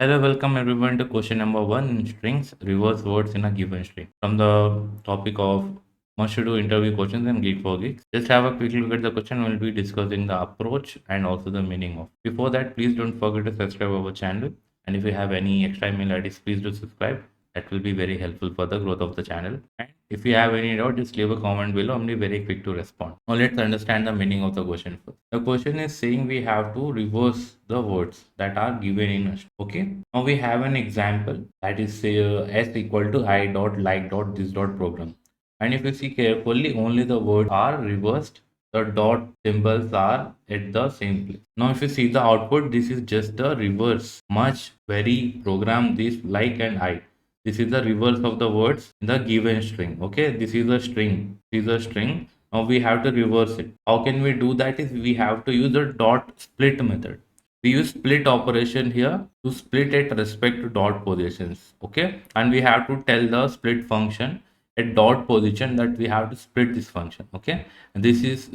Hello, welcome everyone to question number one in strings, reverse words in a given string. From the topic of must do interview questions and Geek for Geeks. Just have a quick look at the question. We'll be discussing the approach and also the meaning of. Before that, please don't forget to subscribe our channel. And if you have any extra email IDs, please do subscribe. That will be very helpful for the growth of the channel. And if you have any doubt, just leave a comment below. I'm be very quick to respond. Now let's understand the meaning of the question first. The question is saying we have to reverse the words that are given in a string. Okay. Now we have an example that is say s equal to I dot like dot this dot program. And if you see carefully, only the words are reversed. The dot symbols are at the same place. Now, if you see the output, this is just the reverse. Much, very, program, this, like, and I. This is the reverse of the words in the given string. Okay, this is a string. This is a string. Now we have to reverse it. How can we do that? Is we have to use the dot split method. We use split operation here to split at respect to dot positions. Okay, and we have to tell the split function at dot position that we have to split this function. Okay, and this is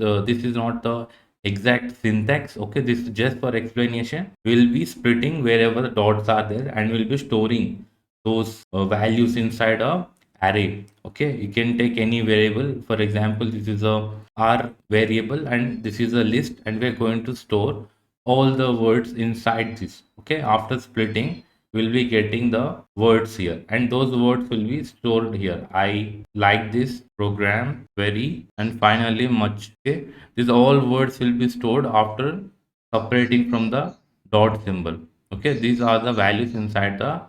not the exact syntax. Okay, this is just for explanation. We'll be splitting wherever the dots are there, and we'll be storing those values inside a array. Okay, you can take any variable. For example, this is a r variable and this is a list, and we're going to store all the words inside this. Okay, after splitting we'll be getting the words here, and those words will be stored here. I like this program very, and finally much. Okay, these all words will be stored after separating from the dot symbol. Okay, these are the values inside the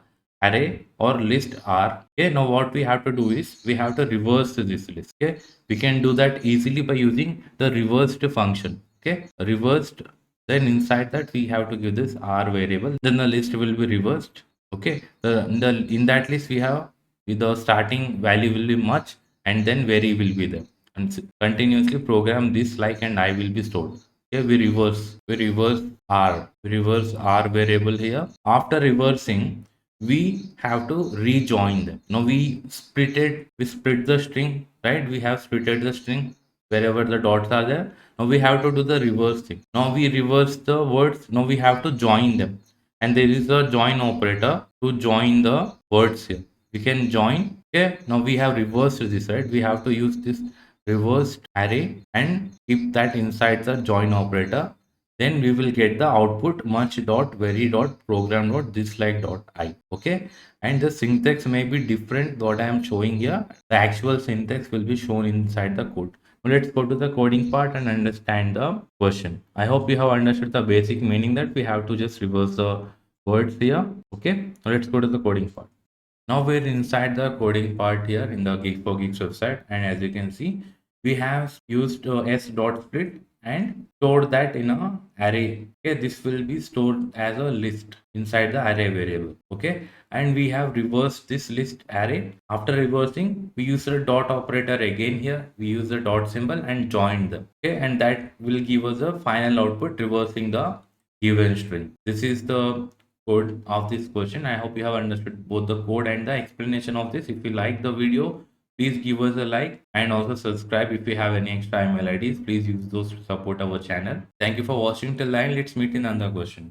array or list R. Okay, now what we have to do is we have to reverse this list. Okay, we can do that easily by using the reversed function. Okay, reversed, then inside that we have to give this R variable, then the list will be reversed. Okay, in that list we have the starting value will be much, and then vary will be there, and continuously program this like and I will be stored. Okay, we reverse R variable here. After reversing, we have to rejoin them. Now we split the string, right? We have splitted the string wherever the dots are there. Now we have to do the reverse thing. Now we reverse the words. Now we have to join them, and there is a join operator to join the words here. We can join. Okay, now we have reversed this, right? We have to use this reversed array and keep that inside the join operator. Then we will get the output much dot vary dot program dot this like dot I. Okay, and the syntax may be different what I am showing here. The actual syntax will be shown inside the code. Now let's go to the coding part and understand the question. I hope you have understood the basic meaning that we have to just reverse the words here. Okay, now let's go to the coding part. Now we're inside the coding part here in the Geek for Geeks website, and as you can see, we have used s dot split and stored that in a array. Okay, this will be stored as a list inside the array variable. Okay, and we have reversed this list array. After reversing, we use the dot operator again here. We use the dot symbol and join them. Okay, and that will give us a final output reversing the given string. This is the code of this question. I hope you have understood both the code and the explanation of this. If you like the video, please give us a like and also subscribe. If you have any extra email IDs, please use those to support our channel. Thank you for watching till the end. Let's meet in another question.